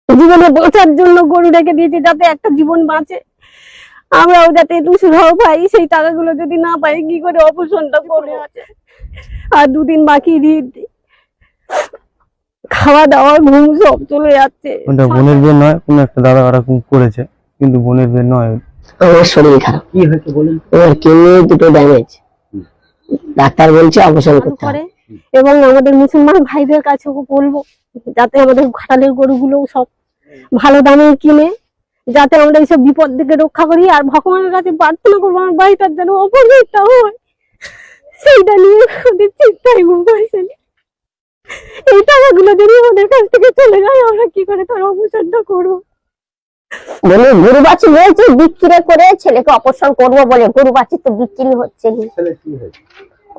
জীবনে বাঁচার জন্য গরু রেখে দিয়েছি, যাতে একটা জীবন বাঁচে, আমরাও যাতে একটু সুরাহ পাই। সেই টাকাগুলো যদি না পাই কি করে অপারেশনটা করে আছে। আর 2 দিন বাকি, খাওয়া দাওয়া ঘুম সব চলে যাচ্ছে। ওটা বোনের বিয়ে নয়, কোনো একটা দাদা ওরকম করেছে, কিন্তু বোনের বিয়ে নয়। আমার শরীর খারাপ। কি হয়েছে বলুন? আমার কিডনি দুটো ড্যামেজ, ডাক্তার বলছে অপারেশন করতে হবে। এবং আমাদের মুসলমান ভাইদের কাছেও বলবো যাতে আমাদের ঘাটালের গরুগুলো সব ভালো দামে কিনে, যাতে আমরা এইসব বিপদ থেকে রক্ষা করি। আর ভগবানের কাছে প্রার্থনা করবো আমার বাড়িটার যেন অপরাধটা হয়, সেইটা নিয়ে ওদের চিন্তায় ঘুম পাইছে। এই টাকাগুলো যদি আমাদের কাছ থেকে চলে যায়, আমরা কি করে তার অপারেশনটা করবো? বলে গরু বাছুর হয়েছে, বিক্রি করে ছেলেকে অপারেশন করবো বলে গরু বাছুর তো বিক্রি হচ্ছে না। ছেলে কি হয়েছে?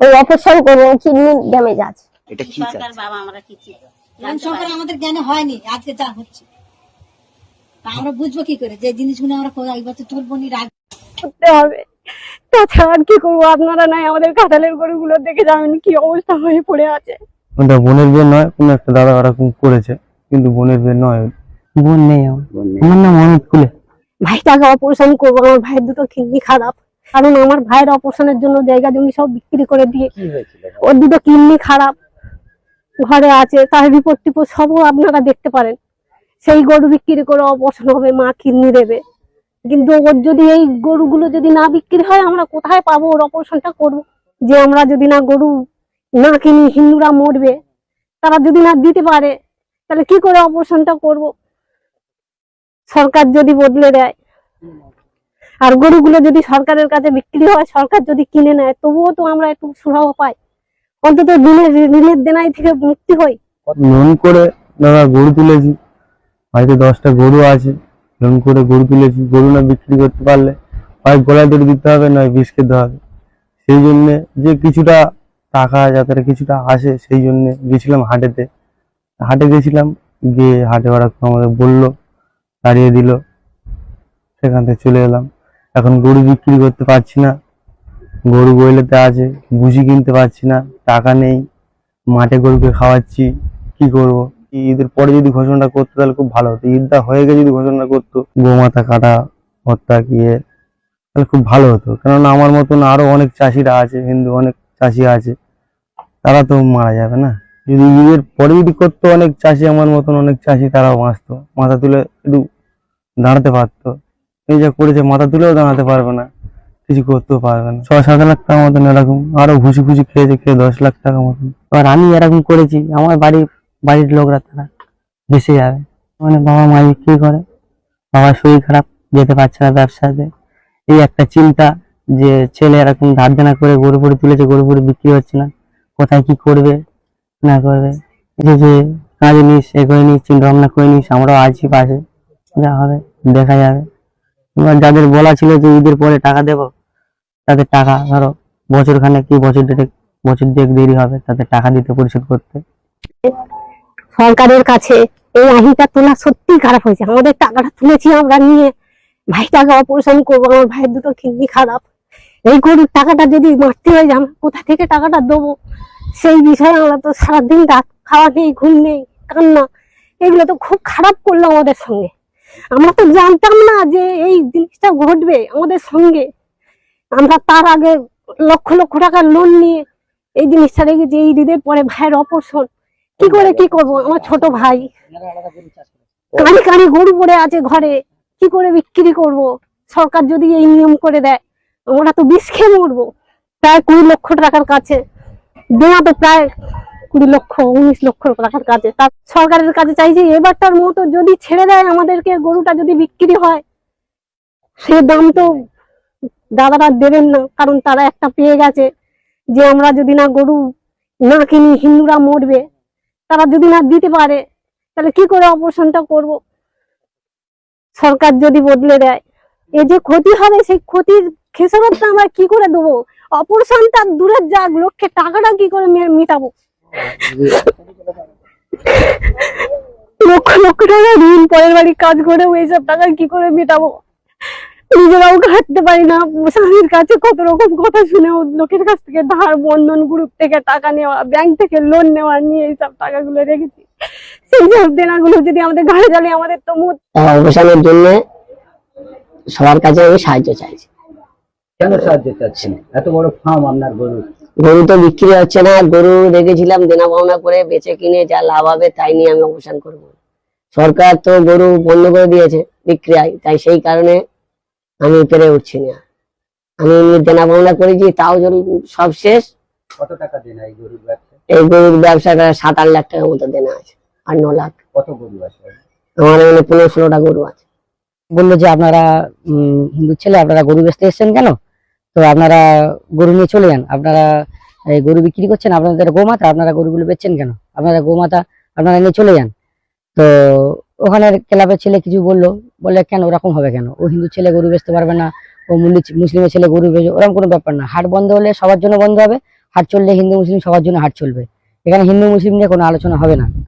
ওই অপারেশন করবো, কিডনি ড্যামেজ আছে। এটা কি সরকার বাবা আমরা কিছু সরকার আমাদের জ্ঞানে হয়নি, আজকে যা হচ্ছে তা আমরা বুঝবো কি করে? যে জিনিসগুলো আমরা এই বছর তুলবো নি, করতে হবে, তাছাড়া আর কি করবো? আপনারা নাই আমাদের ঘাটালের গরুগুলো দেখে যাবেন কি অবস্থা হয়ে পড়ে আছে। ওটা বোনের বিয়ে নয়, কোনো একটা দাদা ওরকম করেছে, কিন্তু বোনের বিয়ে নয়। বোন নেই আমার, আমার নাম অমিত কুলে। ভাইটাকে অপারেশন করবো, আমার ভাইয়ের দুটো কিডনি খারাপ, কারণ আমার ভাইয়ের অপারেশনের জন্য জায়গা জমি সব বিক্রি করে দিয়ে কি হয়েছিল? ওর দুটো কিডনি খারাপ ঘরে আছে, তার রিপোর্ট টিপোর্ট সবও আপনারা দেখতে পারেন। সেই গরু বিক্রি করে অপারেশন হবে, মা কিডনি দেবে। কিন্তু ওর যদি এই গরুগুলো যদি না বিক্রি হয়, আমরা কোথায় পাবো ওর অপারেশনটা করবো? যে আমরা যদি না গরু না কিনি, হিন্দুরা মরবে, তারা যদি না দিতে পারে, তাহলে কি করে অপারেশনটা করব? সরকার যদি বদলে দেয়, আর গরুগুলো যদি সরকারের কাছে বিক্রি হয়, সরকার যদি কিনে নেয়, তবুও তো আমরা একটু সুরাহ পাই, অন্তত ঋণের দেনাই থেকে মুক্তি হই। লোন করে দাদা গরু তুলেছি, বাড়িতে 10টা গরু আছে, লোন করে গরু তুলেছি। গরু না বিক্রি করতে পারলে হয় গলায় দড়ি দিতে হবে, নয় বিষ খেতে হবে। সেই জন্যে যে কিছুটা টাকা যাতে কিছুটা আসে, সেই জন্য গেছিলাম হাটে গেছিলাম, গিয়ে হাটে ওরা আমাদের বললো, তাড়িয়ে দিল, সেখান থেকে চলে এলাম। এখন গরু বিক্রি করতে পারছি না, গরু বইলেতে আছে, ভুসি কিনতে পারছি না, টাকা নেই, মাঠে গরুকে খাওয়াচ্ছি, কি করব? ঈদের পরে যদি ঘোষণাটা করতো তাহলে খুব ভালো হতো। ঈদটা হয়ে গিয়ে যদি ঘোষণা করতো গোমাতা কাটা হত্যা গিয়ে, তাহলে খুব ভালো হতো। কেননা আমার মতন আরো অনেক চাষিরা আছে, হিন্দু অনেক চাষি আছে, তারা তো মারা যাবে না। যদি ঈদের পরে যদি করতো, অনেক চাষি আমার মতন অনেক চাষি তারাও বাঁচতো, মাথা তুলে একটু দাঁড়াতে পারতো। এই যা করেছে, মাথা তুলেও দাঁড়াতে পারবে না, কিছু করতেও পারবে না। 6-7 লাখ টাকা মতন এরকম, আরো ঘুষি খেয়েছে, খেয়ে 10 লাখ টাকা মতন। এবার আমি এরকম করেছি, আমার বাড়ির লোকরা তারা ভেসে যাবে। মানে বাবা মা বিক্রি করে, বাবার শরীর খারাপ, যেতে পারছে না ব্যবসাতে। এই একটা চিন্তা যে ছেলে এরকম ধার দেনা করে গরু পরে তুলেছে, গরু পরে বিক্রি হচ্ছে না, কোথায় কি করবে না করবে। যে কাজে নিস, এ করে নিস, চিন্তা ভাবনা করে নিস, আমরাও আছি পাশে, যা হবে দেখা যাবে। এবার যাদের বলা ছিল যে ঈদের পরে টাকা দেবো, তাদের টাকা ধরো বছর দেড় দেরি হবে তাদের টাকা দিতে, পরিশোধ করতে। সরকারের কাছে এই আহিটা তোলা সত্যি খারাপ হয়েছে। আমাদের টাকাটা তুলেছি আমরা নিয়ে, ভাইটাকে অপারেশন করবো, আমার ভাইয়ের দুটো কিডনি খারাপ, এই গরুর টাকাটা যদি মারতে হয়ে যায়, আমরা কোথা থেকে টাকাটা দেবো? সেই বিষয়ে আমরা তো সারাদিন রাত খাওয়া নেই, ঘুম নেই, কান্না, এগুলো তো খুব খারাপ করলো আমাদের সঙ্গে। আমরা তো জানতাম না যে এই জিনিসটা ঘটবে আমাদের সঙ্গে। আমরা তার আগে লক্ষ লক্ষ টাকার লোন নিয়ে এই জিনিসটা রেখেছি। এই ঈদের পরে ভাইয়ের অপারেশন, কি করে কি করব? আমার ছোট ভাই কাঁড়ি গরু পড়ে আছে ঘরে, কি করে বিক্রি করব? সরকার যদি এই নিয়ম করে দেয়, আমরা তো বিষ খেয়ে মরবো। প্রায় 20 লক্ষ টাকার কাছে দেনা, তো প্রায় 20 লক্ষ 19 লক্ষ টাকার কাছে। তার সরকারের কাছে চাইছি এবারটার মতো যদি ছেড়ে দেয় আমাদেরকে, গরুটা যদি বিক্রি হয়, সে দাম তো দাদারা দেবেন না, কারণ তারা একটা পেয়ে গেছে যে আমরা যদি না গরু না কিনি, হিন্দুরা মরবে। তারা যদি না দিতে পারে, তাহলে কি করে অপারেশনটা করব? সরকার যদি বদলে দেয়, এই যে ক্ষতি হবে, সেই ক্ষতির খেসারতটা আমরা কি করে দেবো? অপারেশনটা দূরের যাক, লক্ষের টাকাটা কি করে মেটাবো? লক্ষ লক্ষ টাকা ঋণ, পরের বাড়ি কাজ করে এইসব টাকা কি করে মেটাবো? নিজেরাও খাটতে পারি না, স্বামীর কাছে কত রকম কথা শুনেও লোকের কাছ থেকে ধার, বন্ধন গ্রুপ থেকে টাকা নেওয়া, ব্যাংক থেকে লোন নেওয়া, নিয়ে এইসব টাকাগুলো রেখেছি। সেই সব দেনাগুলো যদি আমাদের ঘরে জ্বালে, আমাদের তো অবসানের জন্য সবার কাছে আমি সাহায্য চাইছি। কেন সাহায্য চাচ্ছেন? এত বড় ফার্ম আপনার গরু, গরু তো বিক্রি হচ্ছে না, গরু রেখেছিলাম দেনা পাওনা করে, বেচে কিনে যা লাভ হবে তাই নিয়ে আমি অবসান করব। সরকার তো গরু বন্ধ করে দিয়েছে বিক্রি, তাই সেই কারণে আমি পেরে উঠছি না। আমি এমনি দেনা পাওনা করেছি, তাও যদি সব শেষ। কত টাকা দেন এই গরুর ব্যবসা? এই গরুর ব্যবসাটা 7-8 লাখ টাকার মতো দেনা আছে, আর 9 লাখ। কত গরু আছে? আমার এখানে 15-16টা গরু আছে। বললো যে আপনারা হিন্দু ছেলে, আপনারা গরু বেচতে এসেছেন কেন? তো আপনারা গরু নিয়ে চলে যান, আপনারা এই গরু বিক্রি করছেন, আপনাদের গোমাতা, আপনারা গরুগুলো বেচছেন কেন? আপনারা গোমাতা আপনারা নিয়ে চলে যান। তো ওখানে ক্লাবের ছেলে কিছু বললে কেন ওরকম হবে কেন? ও হিন্দু ছেলে গরু বেচতে পারবে না, ও মুসলিমের ছেলে গরু বেচবে, ওরকম কোনো ব্যাপার না। হাট বন্ধ হলে সবার জন্য বন্ধ হবে, হাট চললে হিন্দু মুসলিম সবার জন্য হাট চলবে। এখানে হিন্দু মুসলিম নিয়ে কোনো আলোচনা হবে না।